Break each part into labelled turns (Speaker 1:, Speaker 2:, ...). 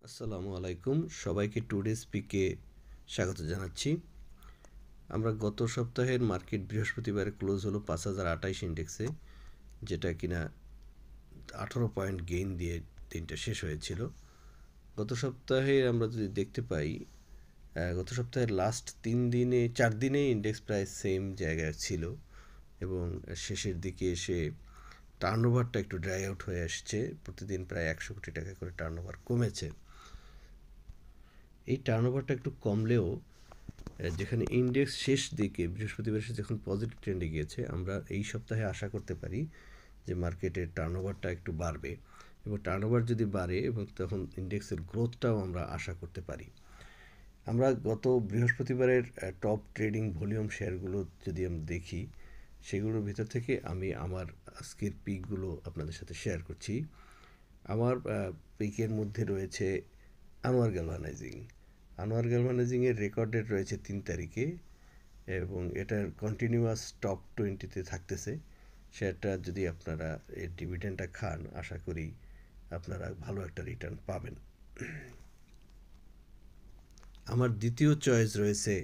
Speaker 1: আসসালামু আলাইকুম, সবাইকে টুডে স্পিকে স্বাগত জানাচ্ছি। আমরা গত সপ্তাহের মার্কেট বৃহস্পতিবারে ক্লোজ হলো 5028 ইন্ডেক্সে, যেটা কিনা 18 পয়েন্ট গেইন দিয়ে দিনটা শেষ হয়েছিল। গত সপ্তাহে আমরা যদি দেখতে পাই, গত সপ্তাহের লাস্ট 4 দিনে ইন্ডেক্স প্রায় সেম জায়গায় ছিল এবং শেষের দিকে এসে টার্নওভারটা একটু ড্রাই আউট হয়ে আসছে। প্রতিদিন প্রায় 100 কোটি টাকা করে টার্নওভার কমেছে। এই টার্নওভারটা একটু কমলেও যেখানে ইন্ডেক্স শেষ দিকে বৃহস্পতিবার এসে যখন পজিটিভ ট্রেন্ডে গিয়েছে, আমরা এই সপ্তাহে আশা করতে পারি যে মার্কেটের টার্নওভারটা একটু বাড়বে এবং টার্নওভার যদি বাড়ে এবং তখন ইন্ডেক্সের গ্রোথটাও আমরা আশা করতে পারি। আমরা গত বৃহস্পতিবারের টপ ট্রেডিং ভলিউম শেয়ারগুলো যদি আমরা দেখি, সেগুলোর ভিতর থেকে আমি আমার আজকের পিকগুলো আপনাদের সাথে শেয়ার করছি। আমার পিকের মধ্যে রয়েছে আনোয়ার গ্যালভানাইজিং। আনোয়ার গ্যালভানাইজিংয়ের রেকর্ড ডেট রয়েছে 3 তারিখে এবং এটার কন্টিনিউয়াস টপ 20-তে থাকতেছে। শেয়ারটা যদি আপনারা এর ডিভিডেন্ডটা খান, আশা করি আপনারা ভালো একটা রিটার্ন পাবেন। আমার দ্বিতীয় চয়েস রয়েছে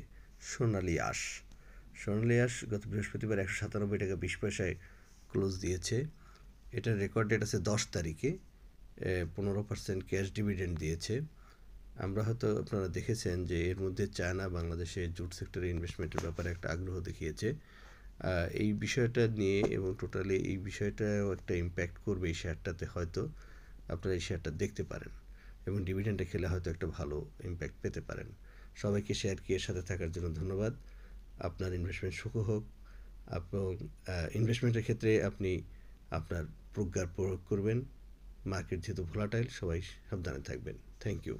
Speaker 1: সোনালী আঁশ। সোনালী আঁশ গত বৃহস্পতিবার 197 টাকা 20 পয়সায় ক্লোজ দিয়েছে। এটার রেকর্ড ডেট আছে 10 তারিখে। 15% ক্যাশ ডিভিডেন্ড দিয়েছে। আমরা হয়তো আপনারা দেখেছেন যে এর মধ্যে চায়না বাংলাদেশে জুট সেক্টরে ইনভেস্টমেন্টের ব্যাপারে একটা আগ্রহ দেখিয়েছে। এই বিষয়টা নিয়ে এবং টোটালি এই বিষয়টাও একটা ইম্প্যাক্ট করবে এই শেয়ারটাতে। হয়তো আপনারা এই শেয়ারটা দেখতে পারেন এবং ডিভিডেন্ডটা খেলে হয়তো একটা ভালো ইম্প্যাক্ট পেতে পারেন। সবাইকে শেয়ার কি এর সাথে থাকার জন্য ধন্যবাদ। আপনার ইনভেস্টমেন্ট সুখ হোক এবং ইনভেস্টমেন্টের ক্ষেত্রে আপনি আপনার প্রজ্ঞার প্রয়োগ করবেন। মার্কেট যেহেতু ভোলাটাইল, সবাই সাবধানে থাকবেন। Thank you.